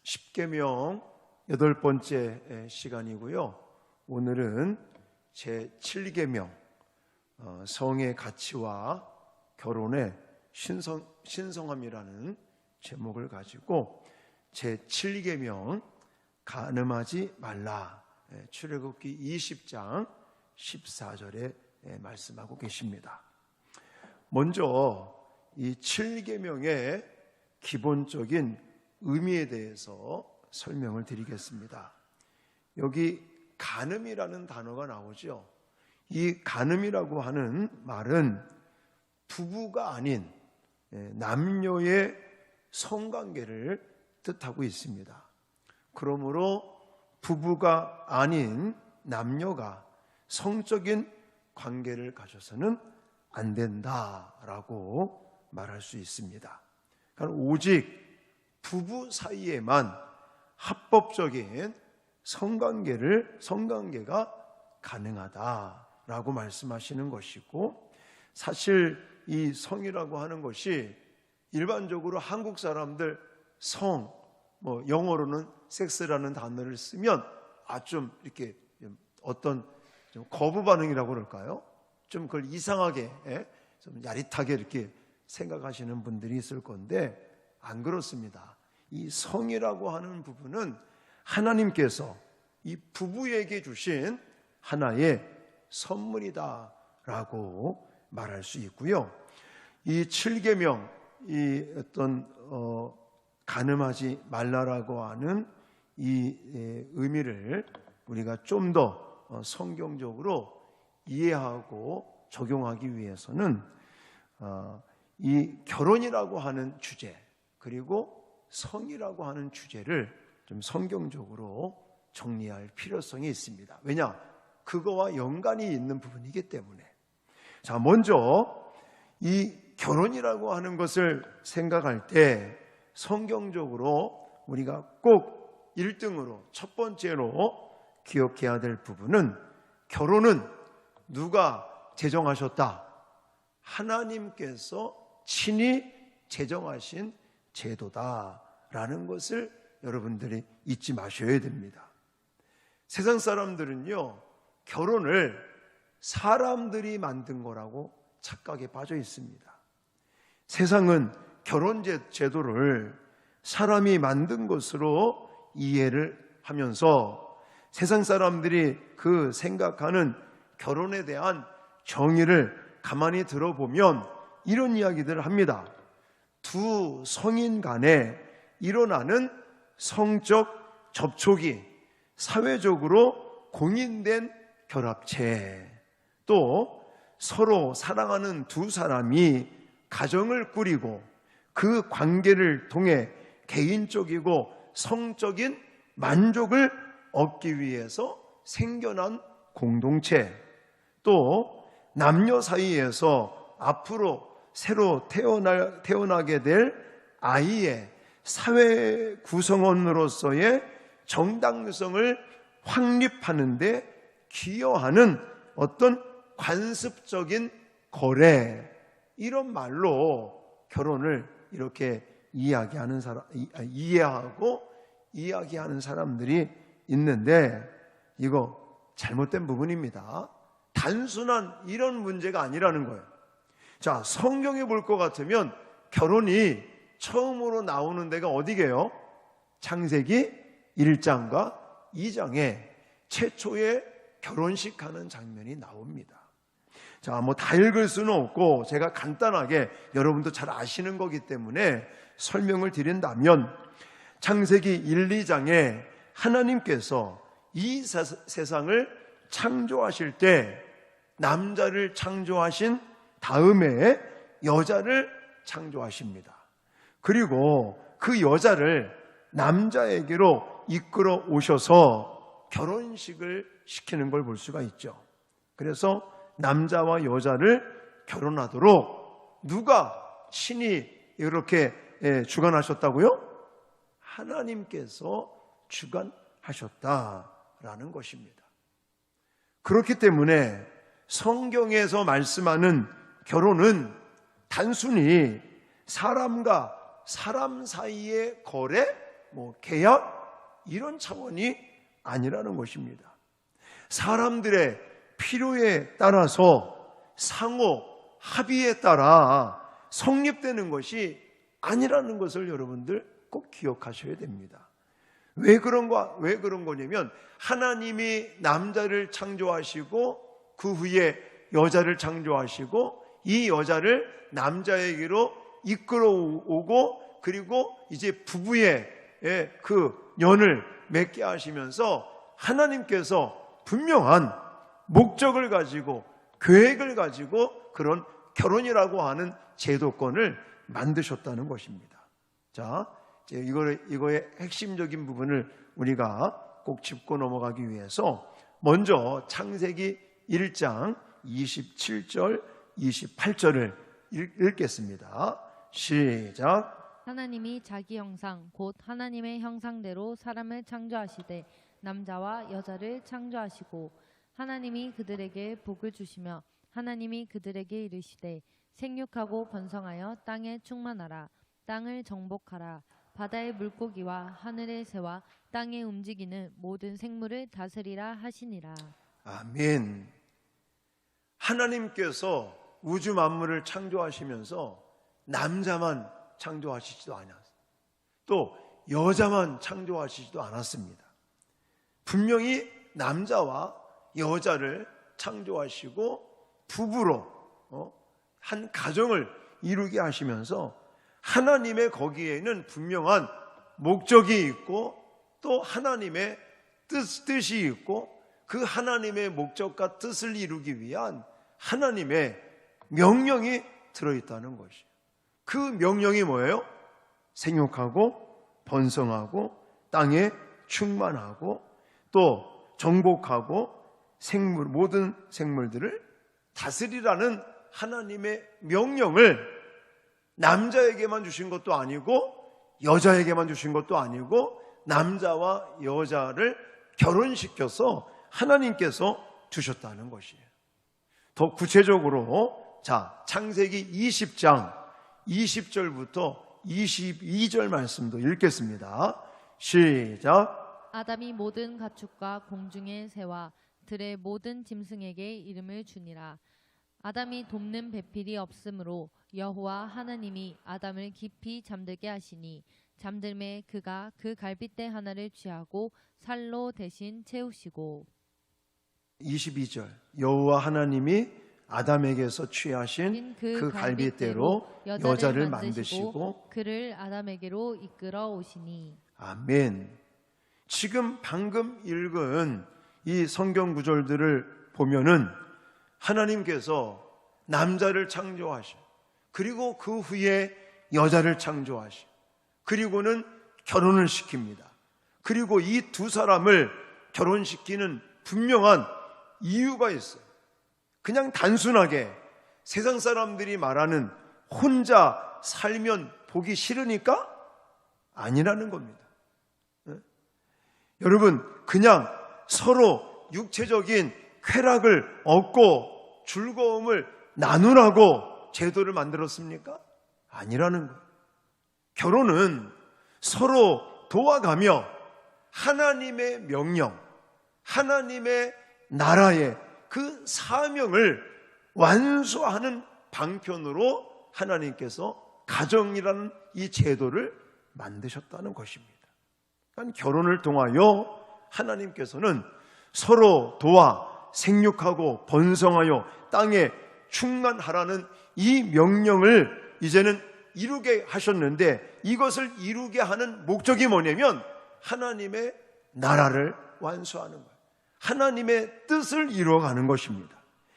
십계명 8번째 시간이고요. 오늘은 제7계명 성의 가치와 결혼의 신성함이라는 제목을 가지고 제7계명 간음하지 말라, 출애굽기 20장 14절에 말씀하고 계십니다. 먼저 이 7계명의 기본적인 의미에 대해서 설명을 드리겠습니다. 여기 간음이라는 단어가 나오죠. 이 간음이라고 하는 말은 부부가 아닌 남녀의 성관계를 뜻하고 있습니다. 그러므로 부부가 아닌 남녀가 성적인 관계를 가져서는 안 된다라고 말할 수 있습니다. 그러니까 오직 부부 사이에만 합법적인 성관계가 가능하다라고 말씀하시는 것이고, 사실 이 성이라고 하는 것이 일반적으로 한국 사람들 성, 영어로는 섹스라는 단어를 쓰면 좀 이렇게 어떤 좀 거부 반응이라고 그럴까요? 좀 그걸 이상하게, 좀 야릿하게 이렇게 생각하시는 분들이 있을 건데, 안 그렇습니다. 이 성이라고 하는 부분은 하나님께서 이 부부에게 주신 하나의 선물이다라고 말할 수 있고요. 이 7계명, 이 어떤 간음하지 말라라고 하는 이 의미를 우리가 좀 더 성경적으로 이해하고 적용하기 위해서는 이 결혼이라고 하는 주제, 그리고 성이라고 하는 주제를 좀 성경적으로 정리할 필요성이 있습니다. 왜냐? 그거와 연관이 있는 부분이기 때문에. 자, 먼저 이 결혼이라고 하는 것을 생각할 때 성경적으로 우리가 꼭 1등으로 첫 번째로 기억해야 될 부분은, 결혼은 누가 제정하셨다? 하나님께서 친히 제정하신 제도다라는 것을 여러분들이 잊지 마셔야 됩니다. 세상 사람들은요, 결혼을 사람들이 만든 거라고 착각에 빠져 있습니다. 세상은 결혼 제도를 사람이 만든 것으로 이해를 하면서 세상 사람들이 그 생각하는 결혼에 대한 정의를 가만히 들어보면 이런 이야기들을 합니다. 두 성인 간에 일어나는 성적 접촉이 사회적으로 공인된 결합체, 또 서로 사랑하는 두 사람이 가정을 꾸리고 그 관계를 통해 개인적이고 성적인 만족을 얻기 위해서 생겨난 공동체, 또 남녀 사이에서 앞으로 새로 태어나게 될 아이의 사회 구성원으로서의 정당성을 확립하는 데 기여하는 어떤 관습적인 거래, 이런 말로 결혼을 이렇게 이해하고 이야기하는 사람들이 있는데, 이거 잘못된 부분입니다. 단순한 이런 문제가 아니라는 거예요. 자, 성경에 볼 것 같으면 결혼이 처음으로 나오는 데가 어디게요? 창세기 1장과 2장에 최초의 결혼식 하는 장면이 나옵니다. 자, 다 읽을 수는 없고 제가 간단하게, 여러분도 잘 아시는 거기 때문에 설명을 드린다면, 창세기 1, 2장에 하나님께서 이 세상을 창조하실 때 남자를 창조하신 다음에 여자를 창조하십니다. 그리고 그 여자를 남자에게로 이끌어 오셔서 결혼식을 시키는 걸 볼 수가 있죠. 그래서 남자와 여자를 결혼하도록 누가 친히 이렇게 주관하셨다고요? 하나님께서 주관하셨다라는 것입니다. 그렇기 때문에 성경에서 말씀하는 결혼은 단순히 사람과 사람 사이의 거래, 계약 이런 차원이 아니라는 것입니다. 사람들의 필요에 따라서 상호 합의에 따라 성립되는 것이 아니라는 것을 여러분들 꼭 기억하셔야 됩니다. 왜 그런 거냐면 하나님이 남자를 창조하시고 그 후에 여자를 창조하시고 이 여자를 남자에게로 이끌어오고 그리고 이제 부부의 그 연을 맺게 하시면서 하나님께서 분명한 목적을 가지고 계획을 가지고 그런 결혼이라고 하는 제도권을 만드셨다는 것입니다. 자, 이거의 핵심적인 부분을 우리가 꼭 짚고 넘어가기 위해서 먼저 창세기 1장 27절, 28절을 읽겠습니다. 시작. 하나님이 자기 형상 곧 하나님의 형상대로 사람을 창조하시되 남자와 여자를 창조하시고 하나님이 그들에게 복을 주시며 하나님이 그들에게 이르시되 생육하고 번성하여 땅에 충만하라. 땅을 정복하라. 바다의 물고기와 하늘의 새와 땅에 움직이는 모든 생물을 다스리라 하시니라. 아멘. 하나님께서 우주 만물을 창조하시면서 남자만 창조하시지도 않았어요. 또 여자만 창조하시지도 않았습니다. 분명히 남자와 여자를 창조하시고 부부로 한 가정을 이루게 하시면서 하나님의 거기에는 분명한 목적이 있고 또 하나님의 뜻이 있고 그 하나님의 목적과 뜻을 이루기 위한 하나님의 명령이 들어있다는 것이에요. 그 명령이 뭐예요? 생육하고 번성하고 땅에 충만하고 또 정복하고 모든 생물들을 다스리라는 하나님의 명령을 남자에게만 주신 것도 아니고 여자에게만 주신 것도 아니고 남자와 여자를 결혼시켜서 하나님께서 주셨다는 것이에요. 더 구체적으로 창세기 20장 20절부터 22절 말씀도 읽겠습니다. 시작. 아담이 모든 가축과 공중의 새와 들의 모든 짐승에게 이름을 주니라. 아담이 돕는 배필이 없으므로 여호와 하나님이 아담을 깊이 잠들게 하시니 잠들매 그가 그 갈빗대 하나를 취하고 살로 대신 채우시고. 22절 여호와 하나님이 아담에게서 취하신 그 갈빗대로 여자를 만드시고 그를 아담에게로 이끌어 오시니. 아멘. 지금 방금 읽은 이 성경 구절들을 보면은 하나님께서 남자를 창조하시고 그리고 그 후에 여자를 창조하시고 그리고는 결혼을 시킵니다. 그리고 이 두 사람을 결혼시키는 분명한 이유가 있어요. 그냥 단순하게 세상 사람들이 말하는 혼자 살면 보기 싫으니까 아니라는 겁니다. 여러분, 그냥 서로 육체적인 쾌락을 얻고 즐거움을 나누라고 제도를 만들었습니까? 아니라는 거예요. 결혼은 서로 도와가며 하나님의 명령, 하나님의 나라의 그 사명을 완수하는 방편으로 하나님께서 가정이라는 이 제도를 만드셨다는 것입니다. 그러니까 결혼을 통하여 하나님께서는 서로 도와 생육하고 번성하여 땅에 충만하라는 이 명령을 이제는 이루게 하셨는데 이것을 이루게 하는 목적이 뭐냐면 하나님의 나라를 완수하는 거예요. 하나님의 뜻을 이루어가는 것입니다.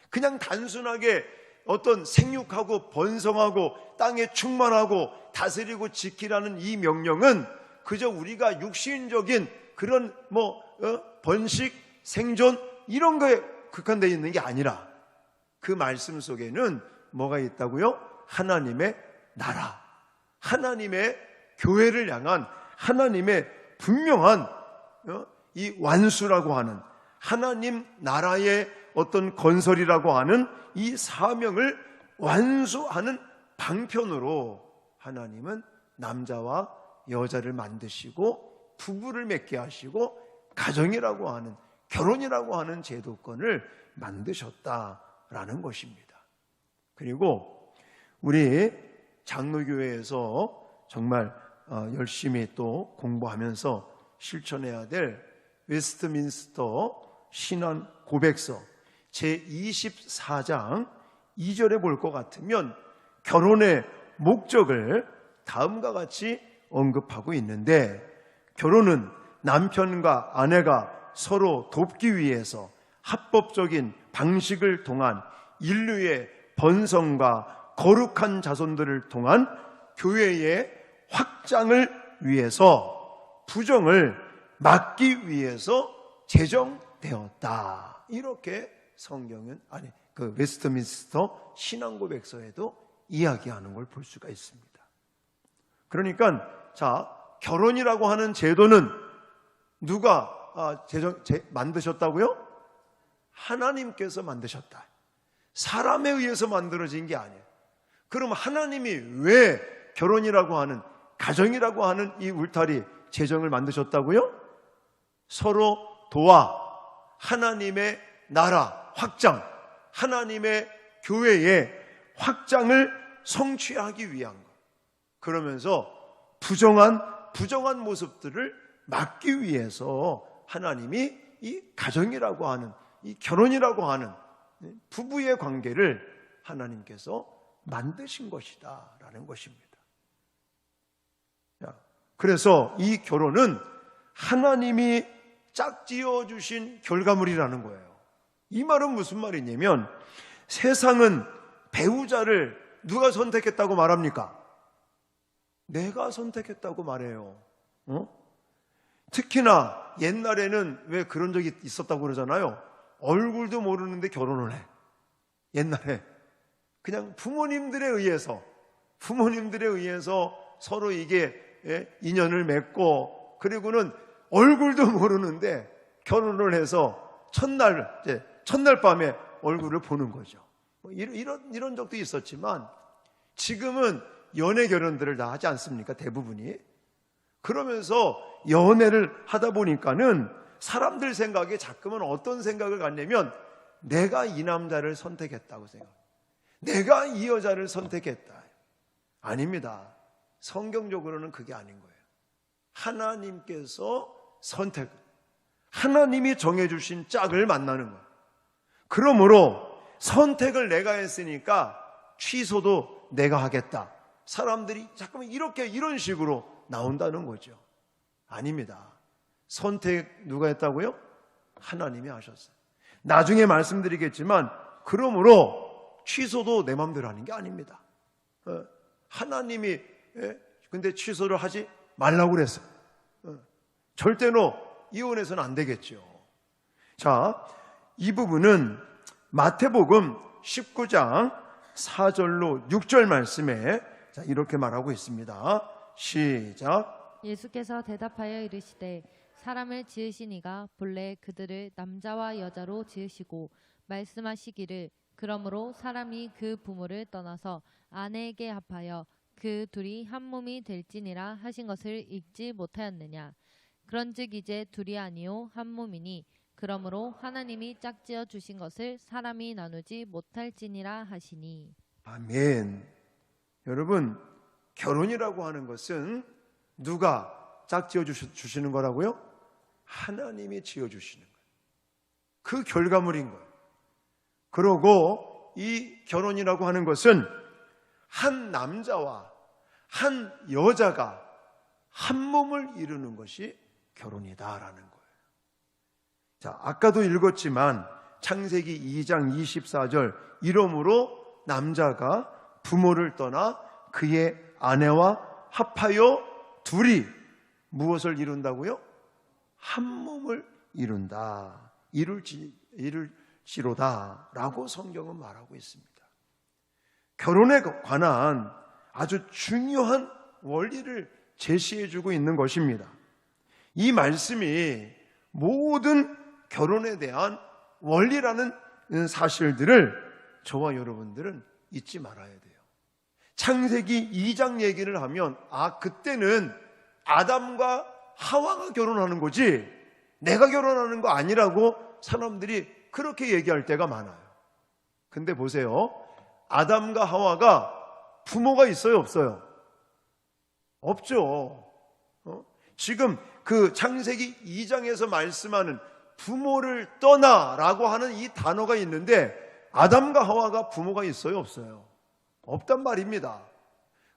그냥 단순하게 어떤 생육하고 번성하고 땅에 충만하고 다스리고 지키라는 이 명령은 그저 우리가 육신적인 그런 번식, 생존 이런 거에 국한되어 있는 게 아니라 그 말씀 속에는 뭐가 있다고요? 하나님의 나라, 하나님의 교회를 향한 하나님의 분명한 이 완수라고 하는 하나님 나라의 어떤 건설이라고 하는 이 사명을 완수하는 방편으로 하나님은 남자와 여자를 만드시고 부부를 맺게 하시고 가정이라고 하는, 결혼이라고 하는 제도권을 만드셨다라는 것입니다. 그리고 우리 장로교회에서 정말 열심히 또 공부하면서 실천해야 될 웨스트민스터 신앙 고백서 제24장 2절에 볼 것 같으면 결혼의 목적을 다음과 같이 언급하고 있는데, 결혼은 남편과 아내가 서로 돕기 위해서 합법적인 방식을 통한 인류의 번성과 거룩한 자손들을 통한 교회의 확장을 위해서, 부정을 막기 위해서 제정되었다. 이렇게 성경은, 그 웨스트민스터 신앙고백서에도 이야기하는 걸 볼 수가 있습니다. 그러니까 결혼이라고 하는 제도는 누가 만드셨다고요? 하나님께서 만드셨다. 사람에 의해서 만들어진 게 아니에요. 그럼 하나님이 왜 결혼이라고 하는, 가정이라고 하는 이 울타리 제정을 만드셨다고요? 서로 도와 하나님의 나라 확장, 하나님의 교회의 확장을 성취하기 위한 것. 그러면서 부정한 모습들을 막기 위해서 하나님이 이 가정이라고 하는, 이 결혼이라고 하는 부부의 관계를 하나님께서 만드신 것이다 라는 것입니다. 그래서 이 결혼은 하나님이 짝지어 주신 결과물이라는 거예요. 이 말은 무슨 말이냐면, 세상은 배우자를 누가 선택했다고 말합니까? 내가 선택했다고 말해요. 특히나 옛날에는 왜 그런 적이 있었다고 그러잖아요. 얼굴도 모르는데 결혼을 해. 옛날에 그냥 부모님들에 의해서 서로 이게 인연을 맺고, 그리고는 얼굴도 모르는데 결혼을 해서 첫날 밤에 얼굴을 보는 거죠. 이런 적도 있었지만, 지금은 연애 결혼들을 다 하지 않습니까? 대부분이. 그러면서 연애를 하다 보니까는 사람들 생각에 자꾸만 어떤 생각을 갖냐면, 내가 이 남자를 선택했다고 생각해요. 내가 이 여자를 선택했다. 아닙니다. 성경적으로는 그게 아닌 거예요. 하나님께서 하나님이 정해주신 짝을 만나는 거예요. 그러므로 선택을 내가 했으니까 취소도 내가 하겠다. 사람들이 자꾸만 이런 식으로 나온다는 거죠. 아닙니다. 선택 누가 했다고요? 하나님이 하셨어요. 나중에 말씀드리겠지만, 그러므로 취소도 내 마음대로 하는 게 아닙니다. 하나님이 근데 취소를 하지 말라고 그랬어요. 절대로 이혼해서는 안 되겠죠. 이 부분은 마태복음 19장 4절로 6절 말씀에 이렇게 말하고 있습니다. 시작. 예수께서 대답하여 이르시되, 사람을 지으신 이가 본래 그들을 남자와 여자로 지으시고 말씀하시기를, 그러므로 사람이 그 부모를 떠나서 아내에게 합하여 그 둘이 한 몸이 될지니라 하신 것을 읽지 못하였느냐. 그런즉 이제 둘이 아니요 한 몸이니, 그러므로 하나님이 짝지어 주신 것을 사람이 나누지 못할지니라 하시니. 아멘. 여러분, 결혼이라고 하는 것은 누가 짝지어 주시는 거라고요? 하나님이 지어주시는 거예요. 그 결과물인 거예요. 그러고 이 결혼이라고 하는 것은 한 남자와 한 여자가 한 몸을 이루는 것이 결혼이다라는 거예요. 아까도 읽었지만 창세기 2장 24절, 이러므로 남자가 부모를 떠나 그의 아내와 합하여 둘이 무엇을 이룬다고요? 한 몸을 이룬다. 이룰지로다 라고 성경은 말하고 있습니다. 결혼에 관한 아주 중요한 원리를 제시해주고 있는 것입니다. 이 말씀이 모든 결혼에 대한 원리라는 사실들을 저와 여러분들은 잊지 말아야 돼요. 창세기 2장 얘기를 하면 그때는 아담과 하와가 결혼하는 거지 내가 결혼하는 거 아니라고 사람들이 그렇게 얘기할 때가 많아요. 근데 보세요. 아담과 하와가 부모가 있어요, 없어요? 없죠. 지금 그 창세기 2장에서 말씀하는 부모를 떠나라고 하는 이 단어가 있는데 아담과 하와가 부모가 있어요, 없어요? 없단 말입니다.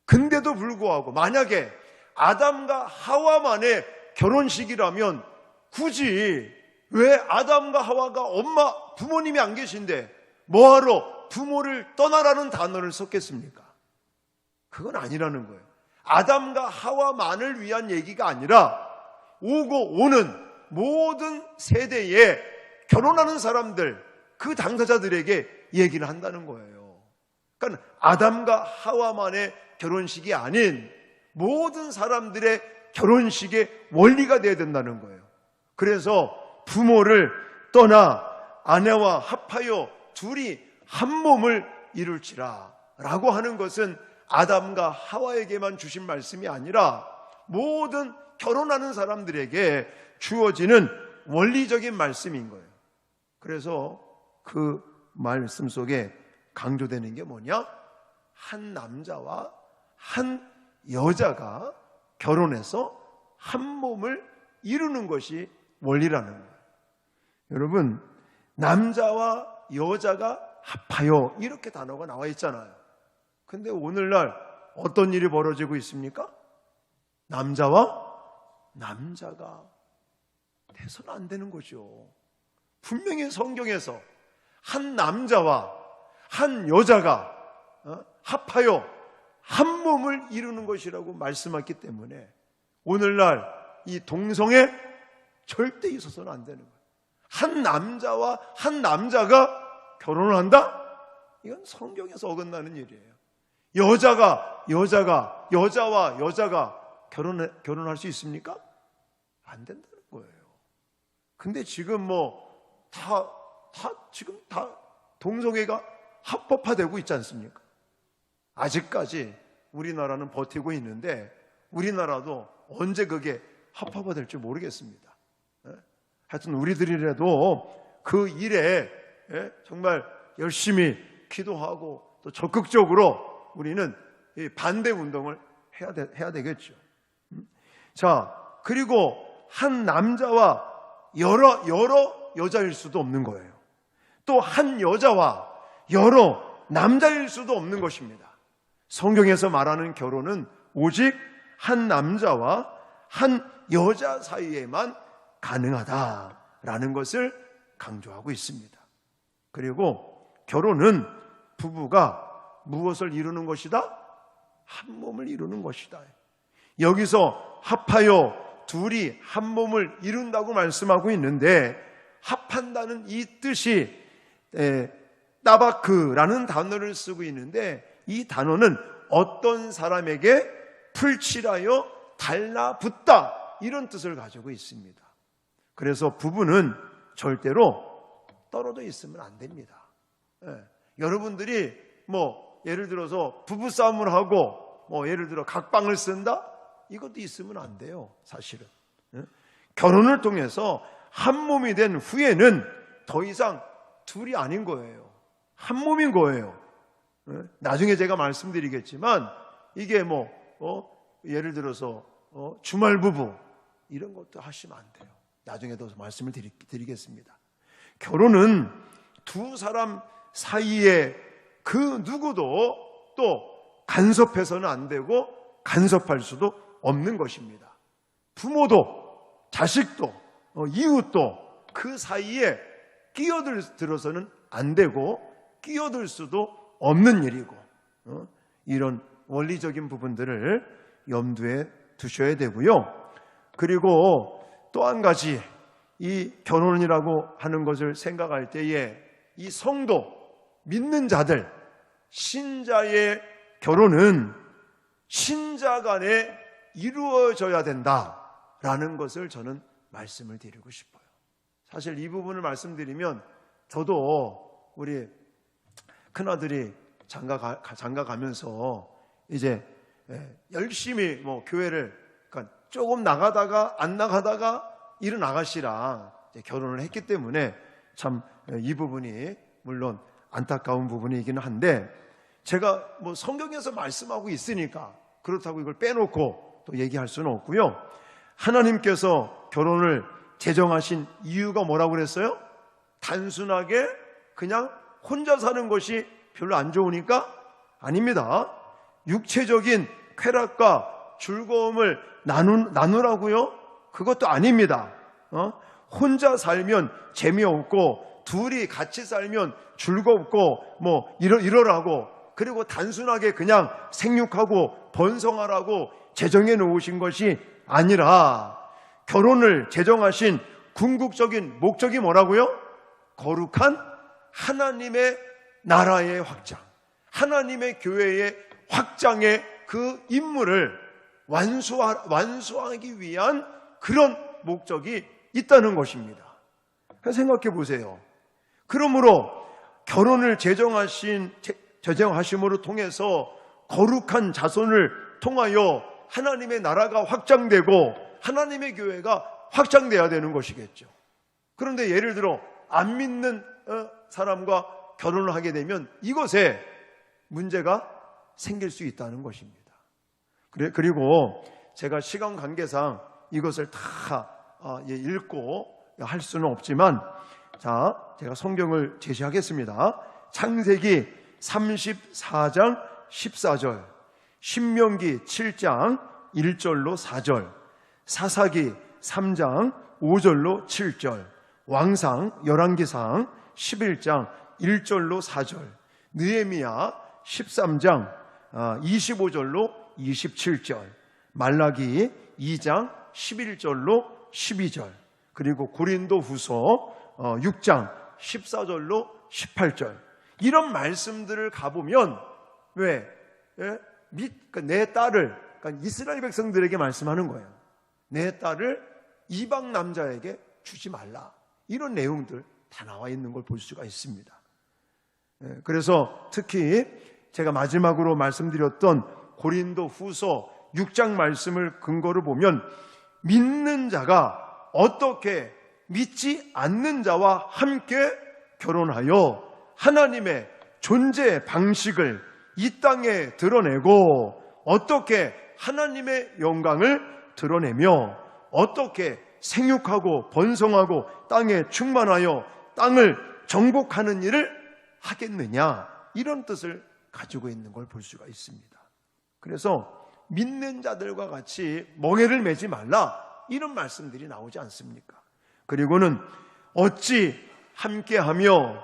근데도 불구하고 만약에 아담과 하와만의 결혼식이라면 굳이 왜 아담과 하와가 부모님이 안 계신데 뭐하러 부모를 떠나라는 단어를 썼겠습니까? 그건 아니라는 거예요. 아담과 하와만을 위한 얘기가 아니라 오고 오는 모든 세대에 결혼하는 사람들, 그 당사자들에게 얘기를 한다는 거예요. 그러니까 아담과 하와만의 결혼식이 아닌 모든 사람들의 결혼식의 원리가 되어야 된다는 거예요. 그래서 부모를 떠나 아내와 합하여 둘이 한 몸을 이룰지라 라고 하는 것은 아담과 하와에게만 주신 말씀이 아니라 모든 결혼하는 사람들에게 주어지는 원리적인 말씀인 거예요. 그래서 그 말씀 속에 강조되는 게 뭐냐? 한 남자와 한 여자가 결혼해서 한 몸을 이루는 것이 원리라는 거예요. 여러분, 남자와 여자가 합하여 이렇게 단어가 나와 있잖아요. 근데 오늘날 어떤 일이 벌어지고 있습니까? 남자와 남자가 돼서는 안 되는 거죠. 분명히 성경에서 한 남자와 한 여자가 합하여 한 몸을 이루는 것이라고 말씀했기 때문에 오늘날 이 동성애 절대 있어서는 안 되는 거예요. 한 남자와 한 남자가 결혼을 한다? 이건 성경에서 어긋나는 일이에요. 여자와 여자가 결혼할 수 있습니까? 안 된다는 거예요. 근데 지금 지금 다 동성애가 합법화되고 있지 않습니까? 아직까지 우리나라는 버티고 있는데 우리나라도 언제 그게 합법화될지 모르겠습니다. 하여튼 우리들이라도 그 일에 정말 열심히 기도하고 또 적극적으로 우리는 반대 운동을 해야 되겠죠. 자, 그리고 한 남자와 여러 여자일 수도 없는 거예요. 또 한 여자와 여러 남자일 수도 없는 것입니다. 성경에서 말하는 결혼은 오직 한 남자와 한 여자 사이에만 가능하다라는 것을 강조하고 있습니다. 그리고 결혼은 부부가 무엇을 이루는 것이다? 한 몸을 이루는 것이다. 여기서 합하여 둘이 한 몸을 이룬다고 말씀하고 있는데 합한다는 이 뜻이 따바크라는 단어를 쓰고 있는데 이 단어는 어떤 사람에게 풀칠하여 달라붙다 이런 뜻을 가지고 있습니다. 그래서 부부는 절대로 떨어져 있으면 안 됩니다. 여러분들이 예를 들어서 부부싸움을 하고 예를 들어 각방을 쓴다? 이것도 있으면 안 돼요, 사실은. 결혼을 통해서 한 몸이 된 후에는 더 이상 둘이 아닌 거예요. 한 몸인 거예요. 나중에 제가 말씀드리겠지만 이게 예를 들어서 주말 부부 이런 것도 하시면 안 돼요. 나중에 더 말씀을 드리겠습니다. 결혼은 두 사람 사이에 그 누구도 또 간섭해서는 안 되고 간섭할 수도 없는 것입니다. 부모도 자식도 이웃도 그 사이에 끼어들어서는 안 되고 끼어들 수도 없는 일이고 이런 원리적인 부분들을 염두에 두셔야 되고요. 그리고 또 한 가지 이 결혼이라고 하는 것을 생각할 때에 이 성도 믿는 자들 신자의 결혼은 신자 간에 이루어져야 된다라는 것을 저는 말씀을 드리고 싶어요. 사실 이 부분을 말씀드리면 저도 우리 큰아들이 장가 가면서 이제 열심히 교회를 그러니까 조금 나가다가 안 나가다가 이런 아가씨랑 결혼을 했기 때문에 참 이 부분이 물론 안타까운 부분이기는 한데, 제가 뭐 성경에서 말씀하고 있으니까 그렇다고 이걸 빼놓고 또 얘기할 수는 없고요. 하나님께서 결혼을 제정하신 이유가 뭐라고 그랬어요? 단순하게 그냥 혼자 사는 것이 별로 안 좋으니까? 아닙니다. 육체적인 쾌락과 즐거움을 나누라고요? 그것도 아닙니다. 혼자 살면 재미없고 둘이 같이 살면 즐겁고 뭐 이러라고, 그리고 단순하게 그냥 생육하고 번성하라고 제정해 놓으신 것이 아니라, 결혼을 제정하신 궁극적인 목적이 뭐라고요? 거룩한 하나님의 나라의 확장, 하나님의 교회의 확장의 그 임무를 완수하기 위한 그런 목적이 있다는 것입니다. 생각해 보세요. 그러므로 결혼을 제정하심으로 통해서 거룩한 자손을 통하여 하나님의 나라가 확장되고 하나님의 교회가 확장돼야 되는 것이겠죠. 그런데 예를 들어 안 믿는 사람과 결혼을 하게 되면 이것에 문제가 생길 수 있다는 것입니다. 그리고 제가 시간 관계상 이것을 다 읽고 할 수는 없지만, 자, 제가 성경을 제시하겠습니다. 창세기 34장 14절, 신명기 7장 1절로 4절, 사사기 3장 5절로 7절, 왕상 열왕기상 11장 1절로 4절, 느헤미야 13장 25절로 27절, 말라기 2장 11절로 12절, 그리고 고린도 후서 6장 14절로 18절, 이런 말씀들을 가보면 왜? 내 딸을, 그러니까 이스라엘 백성들에게 말씀하는 거예요. 내 딸을 이방 남자에게 주지 말라, 이런 내용들 다 나와 있는 걸 볼 수가 있습니다. 그래서 특히 제가 마지막으로 말씀드렸던 고린도 후서 6장 말씀을 근거로 보면, 믿는 자가 어떻게 믿지 않는 자와 함께 결혼하여 하나님의 존재 방식을 이 땅에 드러내고, 어떻게 하나님의 영광을 드러내며, 어떻게 생육하고 번성하고 땅에 충만하여 땅을 정복하는 일을 하겠느냐, 이런 뜻을 가지고 있는 걸 볼 수가 있습니다. 그래서 믿는 자들과 같이 멍에를 매지 말라, 이런 말씀들이 나오지 않습니까? 그리고는 어찌 함께하며,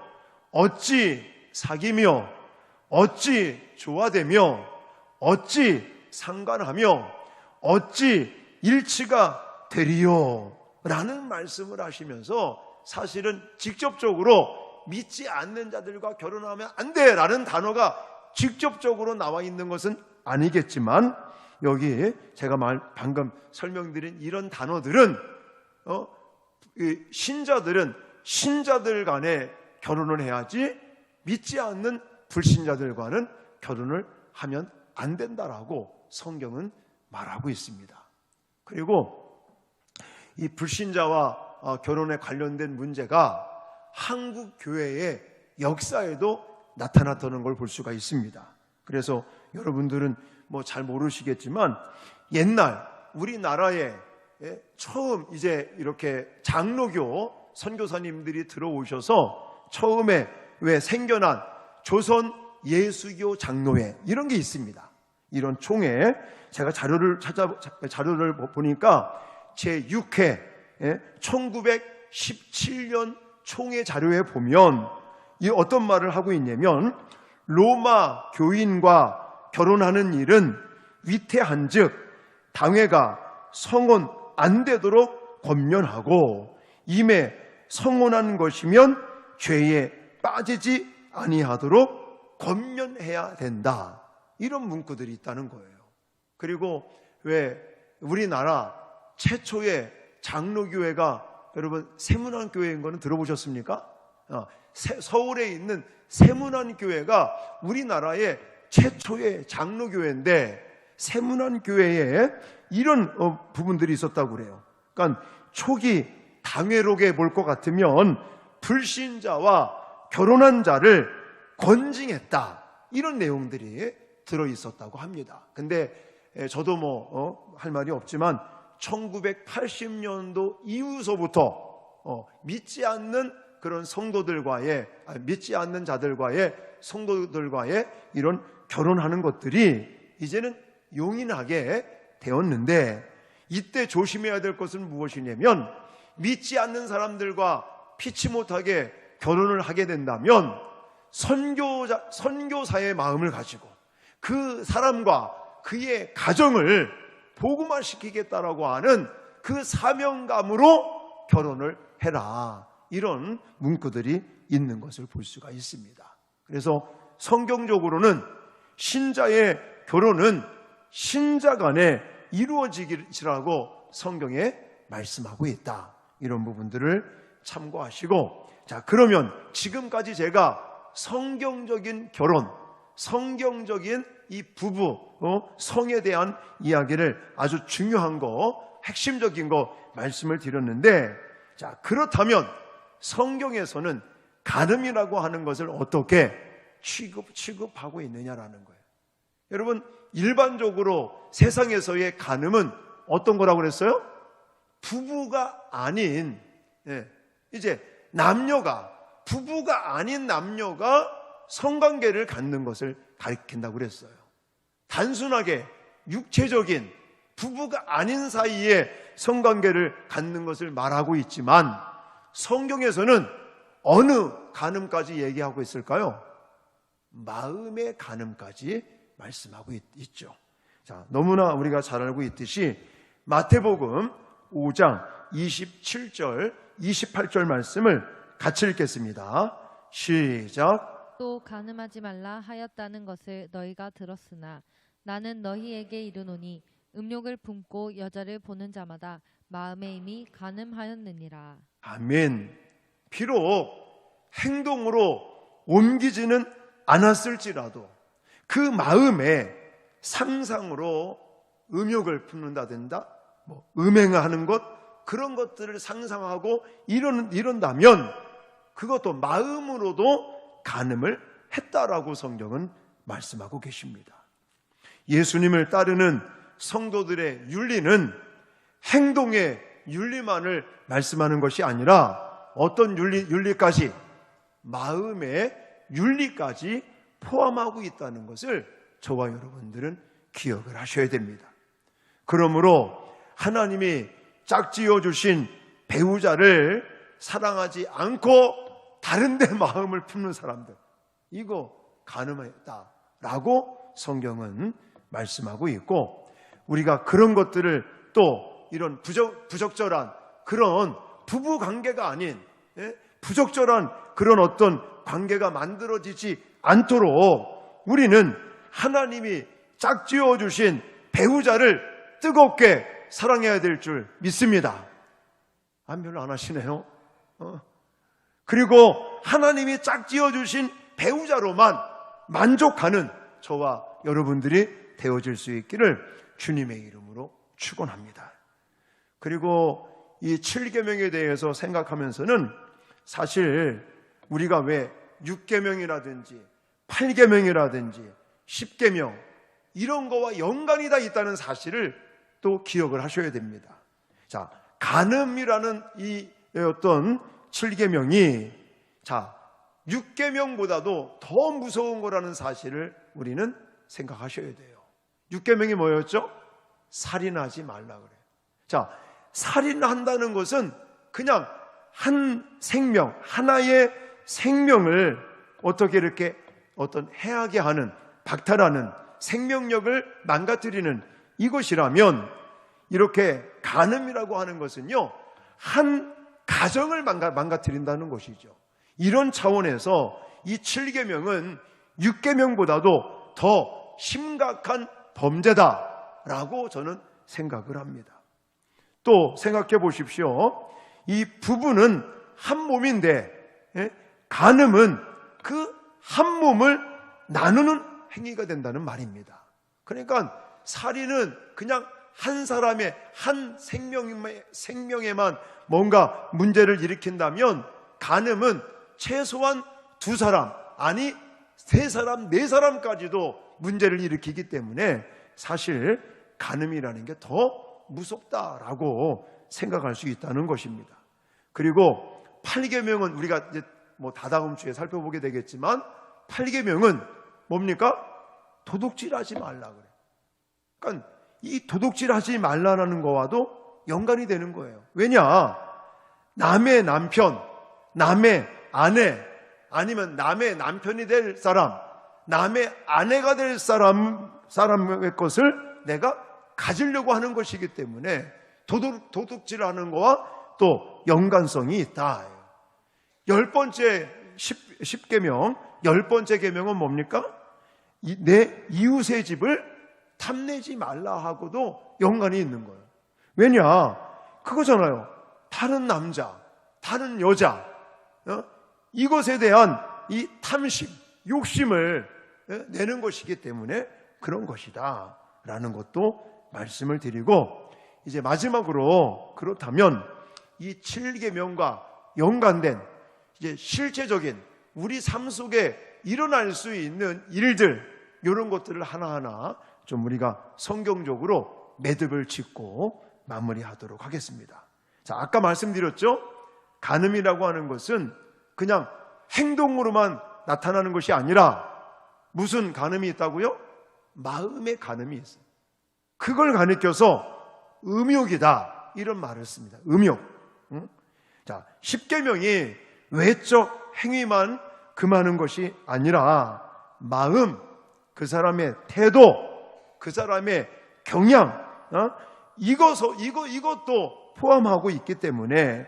어찌 사귀며, 어찌 조화되며, 어찌 상관하며, 어찌 일치가 되리요, 라는 말씀을 하시면서 사실은 직접적으로 믿지 않는 자들과 결혼하면 안 돼 라는 단어가 직접적으로 나와 있는 것은 아니겠지만, 여기 제가 방금 설명드린 이런 단어들은 신자들은 신자들 간에 결혼을 해야지 믿지 않는 불신자들과는 결혼을 하면 안 된다라고 성경은 말하고 있습니다. 그리고 이 불신자와 결혼에 관련된 문제가 한국 교회의 역사에도 나타났다는 걸 볼 수가 있습니다. 그래서 여러분들은 뭐 잘 모르시겠지만, 옛날 우리나라에 처음 이제 이렇게 장로교 선교사님들이 들어오셔서 처음에 왜 생겨난 조선 예수교 장로회, 이런 게 있습니다. 이런 총회, 제가 자료를 보니까 제6회 1917년 총회 자료에 보면 이 어떤 말을 하고 있냐면, 로마 교인과 결혼하는 일은 위태한즉 당회가 성혼 안 되도록 권면하고, 임에 성혼한 것이면 죄에 빠지지 아니하도록 권면해야 된다, 이런 문구들이 있다는 거예요. 그리고 왜 우리나라 최초의 장로교회가 여러분 세문안교회인 거는 들어보셨습니까? 서울에 있는 세문안교회가 우리나라의 최초의 장로교회인데, 세문안교회의 이런 부분들이 있었다고 그래요. 그러니까 초기 당회록에 볼 것 같으면 불신자와 결혼한 자를 권징했다, 이런 내용들이 들어있었다고 합니다. 근데 저도 할 말이 없지만 1980년도 이후서부터 믿지 않는 그런 믿지 않는 자들과의 성도들과의 이런 결혼하는 것들이 이제는 용인하게 되었는데, 이때 조심해야 될 것은 무엇이냐면, 믿지 않는 사람들과 피치 못하게 결혼을 하게 된다면 선교사의 마음을 가지고 그 사람과 그의 가정을 복음화시키겠다라고 하는 그 사명감으로 결혼을 해라, 이런 문구들이 있는 것을 볼 수가 있습니다. 그래서 성경적으로는 신자의 결혼은 신자 간에 이루어지기라고 성경에 말씀하고 있다, 이런 부분들을 참고하시고, 자, 그러면 지금까지 제가 성경적인 결혼, 성경적인 이 부부, 성에 대한 이야기를 아주 중요한 거, 핵심적인 거 말씀을 드렸는데, 자, 그렇다면 성경에서는 간음이라고 하는 것을 어떻게 취급하고 있느냐라는 거예요. 여러분, 일반적으로 세상에서의 간음은 어떤 거라고 그랬어요? 부부가 아닌, 이제 부부가 아닌 남녀가 성관계를 갖는 것을 가리킨다고 그랬어요. 단순하게 육체적인 부부가 아닌 사이에 성관계를 갖는 것을 말하고 있지만, 성경에서는 어느 간음까지 얘기하고 있을까요? 마음의 간음까지 말씀하고 있죠. 자, 너무나 우리가 잘 알고 있듯이 마태복음 5장 27절 28절 말씀을 같이 읽겠습니다. 시작. 또 간음하지 말라 하였다는 것을 너희가 들었으나 나는 너희에게 이르노니 음욕을 품고 여자를 보는 자마다 마음에 이미 간음하였느니라. 아멘. 비록 행동으로 옮기지는 않았을지라도 그 마음에 상상으로 음욕을 품는다든가 음행하는 것, 그런 것들을 상상하고 이런다면 그것도 마음으로도 간음을 했다라고 성경은 말씀하고 계십니다. 예수님을 따르는 성도들의 윤리는 행동의 윤리만을 말씀하는 것이 아니라 어떤 윤리까지, 마음의 윤리까지 포함하고 있다는 것을 저와 여러분들은 기억을 하셔야 됩니다. 그러므로 하나님이 짝지어 주신 배우자를 사랑하지 않고 다른 데 마음을 품는 사람들, 이거 간음했다라고 성경은 말씀하고 있고, 우리가 그런 것들을 또 이런 부적절한 그런 부부 관계가 아닌 부적절한 그런 어떤 관계가 만들어지지 않도록 우리는 하나님이 짝지어 주신 배우자를 뜨겁게 사랑해야 될 줄 믿습니다. 별로 안 하시네요. 그리고 하나님이 짝지어 주신 배우자로만 만족하는 저와 여러분들이 되어질 수 있기를 주님의 이름으로 축원합니다. 그리고 이 7계명에 대해서 생각하면서는 사실 우리가 왜 6계명이라든지 8계명이라든지 10계명 이런 거와 연관이 다 있다는 사실을 또 기억을 하셔야 됩니다. 자, 간음이라는 이 어떤 7계명이 6계명보다도 더 무서운 거라는 사실을 우리는 생각하셔야 돼요. 6계명이 뭐였죠? 살인하지 말라 그래요. 자, 살인한다는 것은 그냥 한 생명, 하나의 생명을 어떻게 이렇게 어떤 해하게 하는, 박탈하는, 생명력을 망가뜨리는 이것이라면, 이렇게 간음이라고 하는 것은요, 한 가정을 망가뜨린다는 것이죠. 이런 차원에서 이 7계명은 6계명보다도 더 심각한 범죄다라고 저는 생각을 합니다. 또 생각해 보십시오. 이 부부는 한 몸인데 간음은 그 한 몸을 나누는 행위가 된다는 말입니다. 그러니까 살인은 그냥 한 사람의 한 생명에만 뭔가 문제를 일으킨다면 간음은 최소한 2사람, 아니 3사람, 4사람까지도 문제를 일으키기 때문에 사실 간음이라는 게 더 무섭다라고 생각할 수 있다는 것입니다. 그리고 8계명은 우리가 이제 뭐 다다음 주에 살펴보게 되겠지만 8계명은 뭡니까? 도둑질하지 말라 그래. 그러니까 이 도둑질하지 말라라는 거와도 연관이 되는 거예요. 왜냐? 남의 남편, 남의 아내, 아니면 남의 남편이 될 사람, 남의 아내가 될 사람의 것을 내가 가지려고 하는 것이기 때문에 도둑질하는 거와 또 연관성이 있다. 10번째 10계명, 10번째 계명은 뭡니까? 내 이웃의 집을 탐내지 말라 하고도 연관이 있는 거예요. 왜냐? 그거잖아요. 다른 남자, 다른 여자, 이것에 대한 이 탐심, 욕심을 내는 것이기 때문에 그런 것이다 라는 것도 말씀을 드리고, 이제 마지막으로 그렇다면 이 7계명과 연관된 이제 실제적인 우리 삶 속에 일어날 수 있는 일들, 이런 것들을 하나하나 좀 우리가 성경적으로 매듭을 짓고 마무리하도록 하겠습니다. 자, 아까 말씀드렸죠? 간음이라고 하는 것은 그냥 행동으로만 나타나는 것이 아니라 무슨 간음이 있다고요? 마음의 간음이 있어요. 그걸 가리켜서 음욕이다 이런 말을 씁니다. 음욕. 자, 10계명이 외적 행위만 금하는 것이 아니라 마음, 그 사람의 태도, 그 사람의 경향, 이것도 포함하고 있기 때문에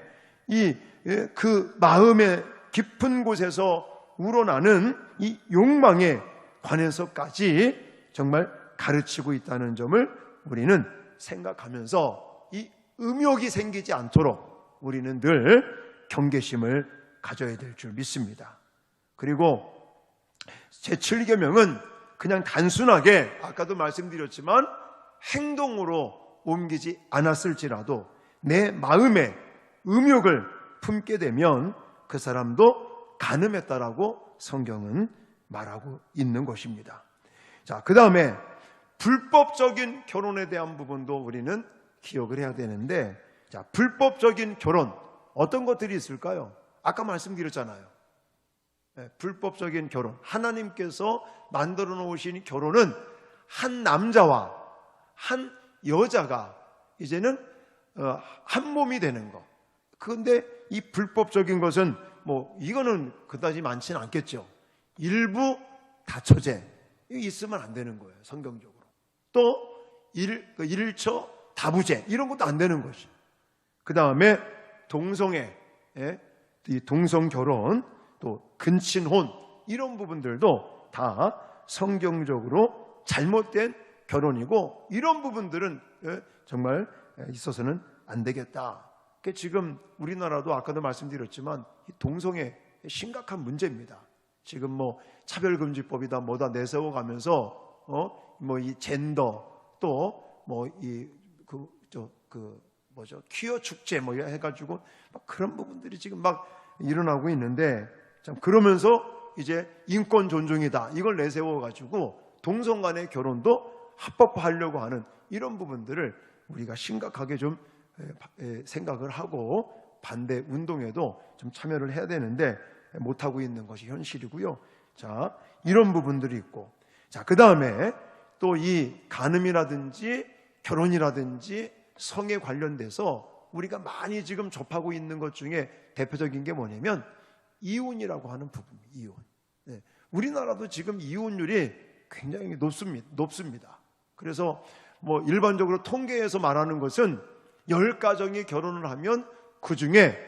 그 마음의 깊은 곳에서 우러나는 이 욕망에 관해서까지 정말 가르치고 있다는 점을 우리는 생각하면서 이 음욕이 생기지 않도록 우리는 늘 경계심을 가져야 될 줄 믿습니다. 그리고 제7계명은 그냥 단순하게 아까도 말씀드렸지만 행동으로 옮기지 않았을지라도 내 마음에 음욕을 품게 되면 그 사람도 간음했다라고 성경은 말하고 있는 것입니다. 자, 그 다음에 불법적인 결혼에 대한 부분도 우리는 기억을 해야 되는데, 자, 불법적인 결혼 어떤 것들이 있을까요? 아까 말씀드렸잖아요. 불법적인 결혼, 하나님께서 만들어 놓으신 결혼은 한 남자와 한 여자가 이제는 한 몸이 되는 거. 그런데 이 불법적인 것은 이거는 그다지 많지는 않겠죠. 일부 다처제 있으면 안 되는 거예요, 성경적으로. 또 일처 다부제 이런 것도 안 되는 것이. 그 다음에 동성애, 이 동성결혼, 또 근친혼 이런 부분들도 다 성경적으로 잘못된 결혼이고, 이런 부분들은 정말 있어서는 안 되겠다. 지금 우리나라도 아까도 말씀드렸지만 동성애 심각한 문제입니다. 지금 차별금지법이다 뭐다 내세워가면서 이 젠더 또 퀴어 축제 해가지고 막 그런 부분들이 지금 막 일어나고 있는데, 참 그러면서 이제 인권 존중이다 이걸 내세워가지고 동성 간의 결혼도 합법화하려고 하는 이런 부분들을 우리가 심각하게 좀 생각을 하고 반대 운동에도 좀 참여를 해야 되는데 못하고 있는 것이 현실이고요. 자, 이런 부분들이 있고, 자, 그 다음에 또 이 간음이라든지 결혼이라든지 성에 관련돼서 우리가 많이 지금 접하고 있는 것 중에 대표적인 게 뭐냐면 이혼이라고 하는 부분입니다. 이혼. 우리나라도 지금 이혼율이 굉장히 높습니다. 그래서 일반적으로 통계에서 말하는 것은 10가정이 결혼을 하면 그 중에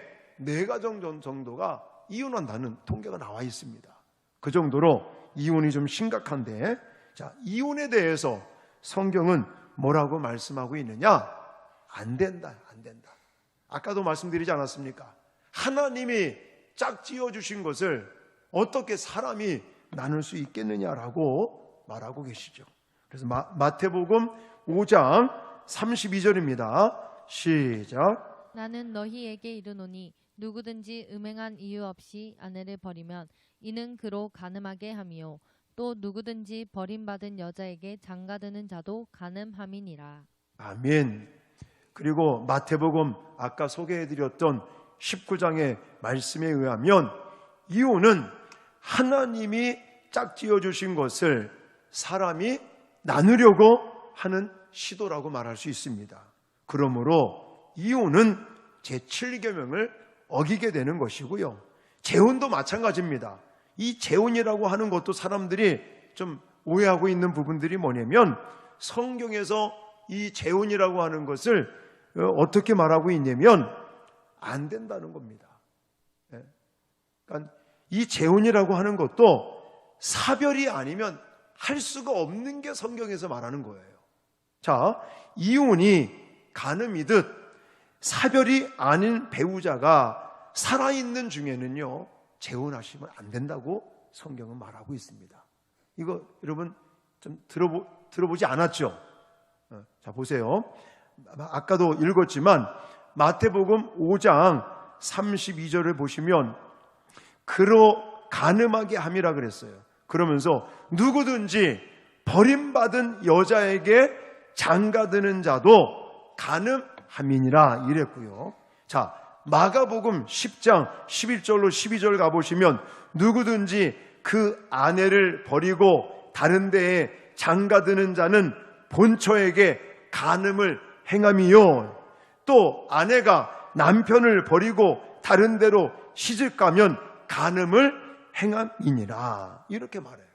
4가정 정도가 이혼한다는 통계가 나와 있습니다. 그 정도로 이혼이 좀 심각한데, 자, 이혼에 대해서 성경은 뭐라고 말씀하고 있느냐? 안 된다, 안 된다. 아까도 말씀드리지 않았습니까? 하나님이 짝지어 주신 것을 어떻게 사람이 나눌 수 있겠느냐라고 말하고 계시죠. 그래서 마태복음 5장 32절입니다. 시작. 나는 너희에게 이르노니 누구든지 음행한 이유 없이 아내를 버리면 이는 그로 간음하게 함이요 또 누구든지 버림받은 여자에게 장가드는 자도 간음함이니라. 아멘. 그리고 마태복음 아까 소개해드렸던 19장의 말씀에 의하면 이혼은 하나님이 짝지어 주신 것을 사람이 나누려고 하는 시도라고 말할 수 있습니다. 그러므로 이혼은 제7계명을 어기게 되는 것이고요. 재혼도 마찬가지입니다. 이 재혼이라고 하는 것도 사람들이 좀 오해하고 있는 부분들이 뭐냐면 성경에서 이 재혼이라고 하는 것을 어떻게 말하고 있냐면 안 된다는 겁니다. 그러니까 이 재혼이라고 하는 것도 사별이 아니면 할 수가 없는 게 성경에서 말하는 거예요. 자, 이혼이 간음이듯 사별이 아닌 배우자가 살아있는 중에는요, 재혼하시면 안 된다고 성경은 말하고 있습니다. 이거 여러분 좀 들어보지 않았죠? 자, 보세요. 아까도 읽었지만 마태복음 5장 32절을 보시면 그로 간음하게 함이라 그랬어요. 그러면서 누구든지 버림받은 여자에게 장가드는 자도 간음함이니라 이랬고요. 자, 마가복음 10장 11절로 12절 가보시면 누구든지 그 아내를 버리고 다른 데에 장가드는 자는 본처에게 간음을 행함이요 또 아내가 남편을 버리고 다른 데로 시집가면 간음을 행함이니라 이렇게 말해요.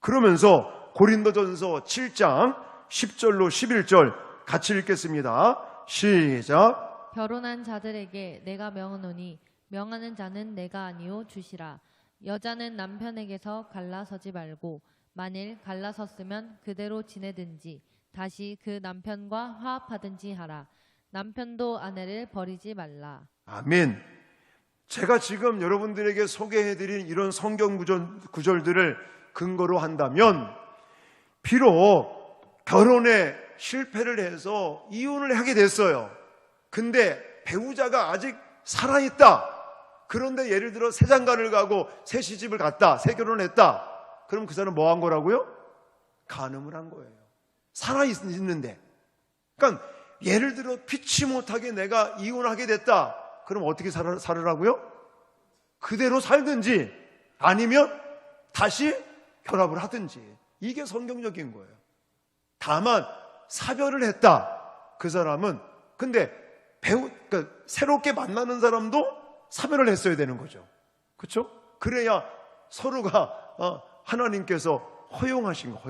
그러면서 고린도전서 7장 10절로 11절 같이 읽겠습니다. 시작. 결혼한 자들에게 내가 명하노니 명하는 자는 내가 아니요 주시라. 여자는 남편에게서 갈라서지 말고 만일 갈라섰으면 그대로 지내든지 다시 그 남편과 화합하든지 하라. 남편도 아내를 버리지 말라. 아멘. 제가 지금 여러분들에게 소개해드린 이런 성경 구절들을 근거로 한다면 비록 결혼에 실패를 해서 이혼을 하게 됐어요. 근데 배우자가 아직 살아있다. 그런데 예를 들어 새 장가를 가고 새 시집을 갔다. 새 결혼했다. 그럼 그 사람은 뭐 한 거라고요? 간음을 한 거예요. 살아있는데. 그러니까 예를 들어 피치 못하게 내가 이혼하게 됐다. 그럼 어떻게 살으라고요? 그대로 살든지 아니면 다시 결합을 하든지. 이게 성경적인 거예요. 다만 사별을 했다. 그 사람은 근데 그러니까 새롭게 만나는 사람도 사별을 했어야 되는 거죠. 그렇죠? 그래야 서로가 하나님께서 허용하신 거.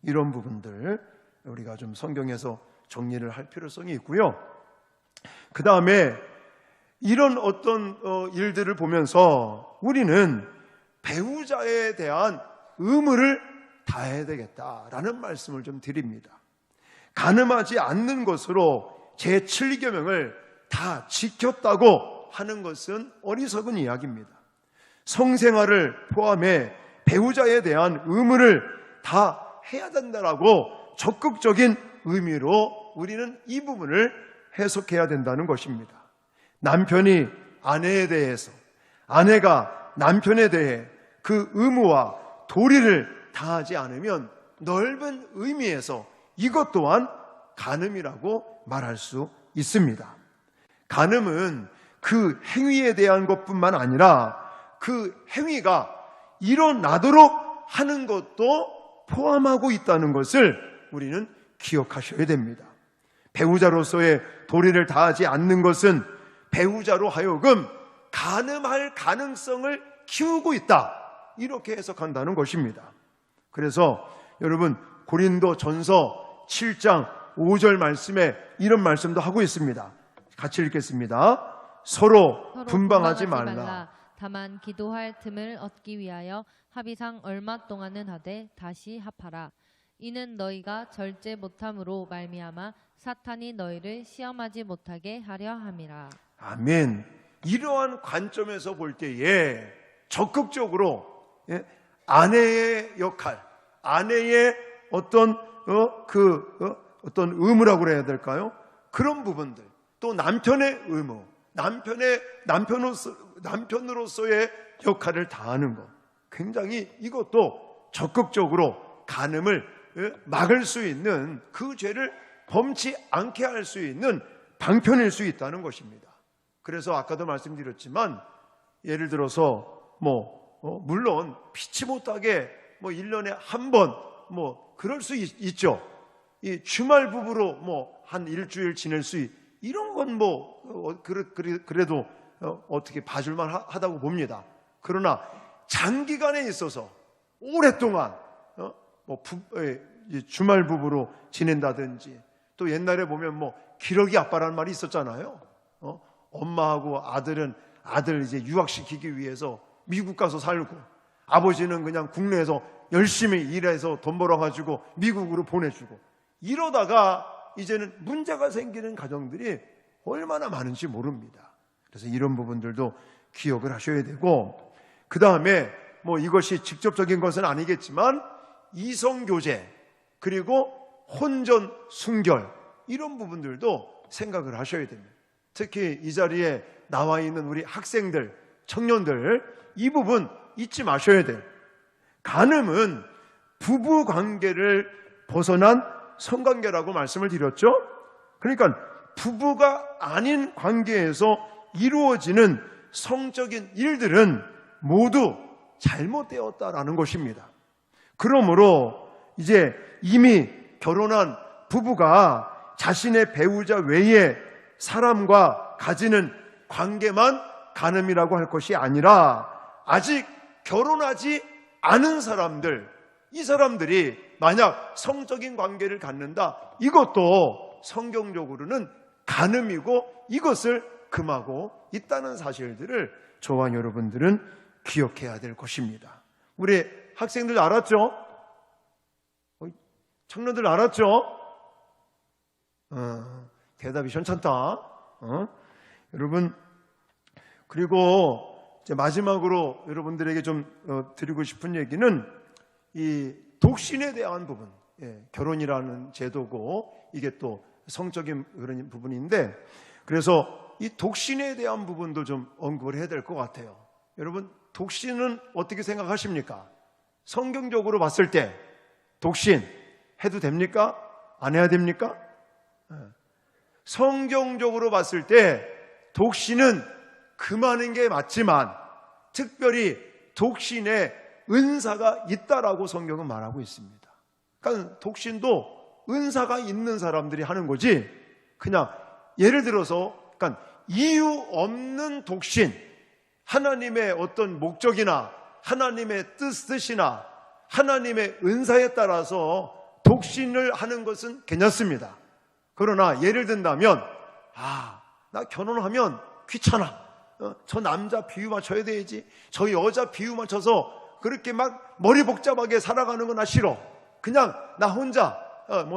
이런 부분들 우리가 좀 성경에서 정리를 할 필요성이 있고요. 그 다음에 이런 어떤 일들을 보면서 우리는 배우자에 대한 의무를 다해야 되겠다라는 말씀을 좀 드립니다. 간음하지 않는 것으로 제7계명을 다 지켰다고 하는 것은 어리석은 이야기입니다. 성생활을 포함해 배우자에 대한 의무를 다 해야 된다라고 적극적인 의미로 우리는 이 부분을 해석해야 된다는 것입니다. 남편이 아내에 대해서, 아내가 남편에 대해 그 의무와 도리를 다하지 않으면 넓은 의미에서 이것 또한 간음이라고 말할 수 있습니다. 간음은 그 행위에 대한 것뿐만 아니라 그 행위가 일어나도록 하는 것도 포함하고 있다는 것을 우리는 기억하셔야 됩니다. 배우자로서의 도리를 다하지 않는 것은 배우자로 하여금 간음할 가능성을 키우고 있다. 이렇게 해석한다는 것입니다. 그래서 여러분 고린도전서 7장 5절 말씀에 이런 말씀도 하고 있습니다. 같이 읽겠습니다. 서로 분방하지 말라. 다만 기도할 틈을 얻기 위하여 합의상 얼마 동안은 하되 다시 합하라. 이는 너희가 절제 못함으로 말미암아 사탄이 너희를 시험하지 못하게 하려 함이라. 아멘. 이러한 관점에서 볼 때에 적극적으로 아내의 역할, 아내의 어떤 어떤 의무라고 그래야 될까요? 그런 부분들, 또 남편의 의무, 남편으로서의 역할을 다하는 것, 굉장히 이것도 적극적으로 간음을 막을 수 있는, 그 죄를 범치 않게 할 수 있는 방편일 수 있다는 것입니다. 그래서 아까도 말씀드렸지만, 예를 들어서 물론 피치 못하게 1년에 한 번 그럴 수 있죠. 이 주말 부부로 한 일주일 지낼 수 이런 건 그래도 어떻게 봐줄만 하다고 봅니다. 그러나 장기간에 있어서 오랫동안 주말 부부로 지낸다든지, 또 옛날에 보면 기러기 아빠라는 말이 있었잖아요. 엄마하고 아들 이제 유학시키기 위해서 미국 가서 살고, 아버지는 그냥 국내에서 열심히 일해서 돈 벌어가지고 미국으로 보내주고, 이러다가 이제는 문제가 생기는 가정들이 얼마나 많은지 모릅니다. 그래서 이런 부분들도 기억을 하셔야 되고, 그 다음에 이것이 직접적인 것은 아니겠지만 이성교제, 그리고 혼전, 순결, 이런 부분들도 생각을 하셔야 됩니다. 특히 이 자리에 나와 있는 우리 학생들, 청년들, 이 부분 잊지 마셔야 돼요. 간음은 부부 관계를 벗어난 성관계라고 말씀을 드렸죠. 그러니까 부부가 아닌 관계에서 이루어지는 성적인 일들은 모두 잘못되었다라는 것입니다. 그러므로 이제 이미 결혼한 부부가 자신의 배우자 외에 사람과 가지는 관계만 간음이라고 할 것이 아니라, 아직 결혼하지 않은 사람들, 이 사람들이 만약 성적인 관계를 갖는다, 이것도 성경적으로는 간음이고 이것을 금하고 있다는 사실들을 저와 여러분들은 기억해야 될 것입니다. 우리 학생들 알았죠? 청년들 알았죠? 대답이 현찮다. 여러분, 그리고 이제 마지막으로 여러분들에게 좀 드리고 싶은 얘기는 이 독신에 대한 부분, 결혼이라는 제도고 이게 또 성적인 그런 부분인데, 그래서 이 독신에 대한 부분도 좀 언급을 해야 될 것 같아요. 여러분, 독신은 어떻게 생각하십니까? 성경적으로 봤을 때 독신 해도 됩니까? 안 해야 됩니까? 성경적으로 봤을 때 독신은 금하는 게 맞지만, 특별히 독신에 은사가 있다라고 성경은 말하고 있습니다. 그러니까 독신도 은사가 있는 사람들이 하는 거지, 그냥 예를 들어서 그러니까 이유 없는 독신, 하나님의 어떤 목적이나 하나님의 뜻이나 하나님의 은사에 따라서 독신을 하는 것은 괜찮습니다. 그러나 예를 든다면, 나 결혼하면 귀찮아, 저 남자 비유 맞춰야 되지, 저 여자 비유 맞춰서 그렇게 막 머리 복잡하게 살아가는 건 나 싫어, 그냥 나 혼자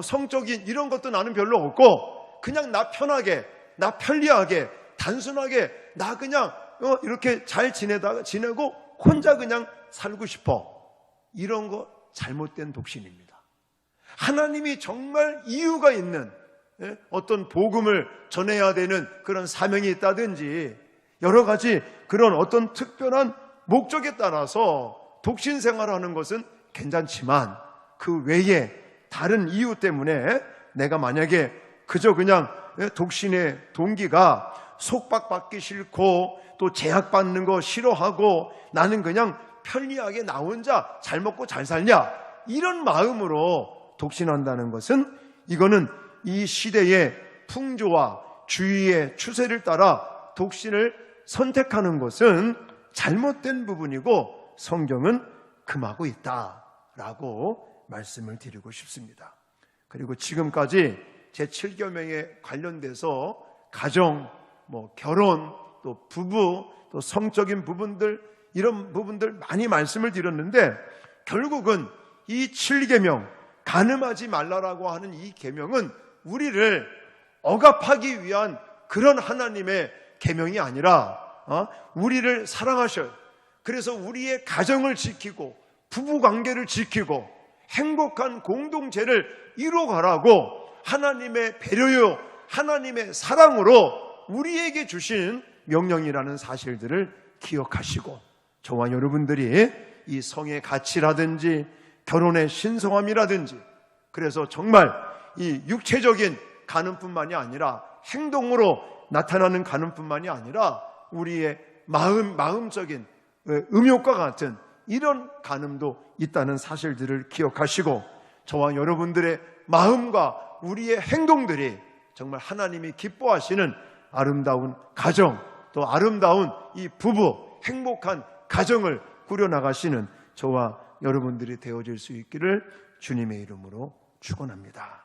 성적인 이런 것도 나는 별로 없고, 그냥 나 편하게, 나 편리하게, 단순하게 나 그냥 이렇게 잘 지내고 혼자 그냥 살고 싶어, 이런 거 잘못된 독신입니다. 하나님이 정말 이유가 있는 어떤 복음을 전해야 되는 그런 사명이 있다든지, 여러 가지 그런 어떤 특별한 목적에 따라서 독신 생활하는 것은 괜찮지만, 그 외에 다른 이유 때문에 내가 만약에 그저 그냥 독신의 동기가 속박받기 싫고 또 제약받는 거 싫어하고 나는 그냥 편리하게 나 혼자 잘 먹고 잘 살냐, 이런 마음으로 독신한다는 것은, 이거는 이 시대의 풍조와 주위의 추세를 따라 독신을 선택하는 것은 잘못된 부분이고 성경은 금하고 있다라고 말씀을 드리고 싶습니다. 그리고 지금까지 제7계명에 관련돼서 가정, 결혼, 또 부부, 또 성적인 부분들, 이런 부분들 많이 말씀을 드렸는데, 결국은 이 7계명, 간음하지 말라라고 하는 이 계명은 우리를 억압하기 위한 그런 하나님의 계명이 아니라 우리를 사랑하셔요. 그래서 우리의 가정을 지키고 부부관계를 지키고 행복한 공동체를 이루어가라고 하나님의 배려요, 하나님의 사랑으로 우리에게 주신 명령이라는 사실들을 기억하시고, 저와 여러분들이 이 성의 가치라든지 결혼의 신성함이라든지, 그래서 정말 이 육체적인 간음뿐만이 아니라 행동으로 나타나는 간음뿐만이 아니라 우리의 마음적인 음욕과 같은 이런 간음도 있다는 사실들을 기억하시고, 저와 여러분들의 마음과 우리의 행동들이 정말 하나님이 기뻐하시는 아름다운 가정, 또 아름다운 이 부부, 행복한 가정을 꾸려나가시는 저와 여러분들이 되어질 수 있기를 주님의 이름으로 축원합니다.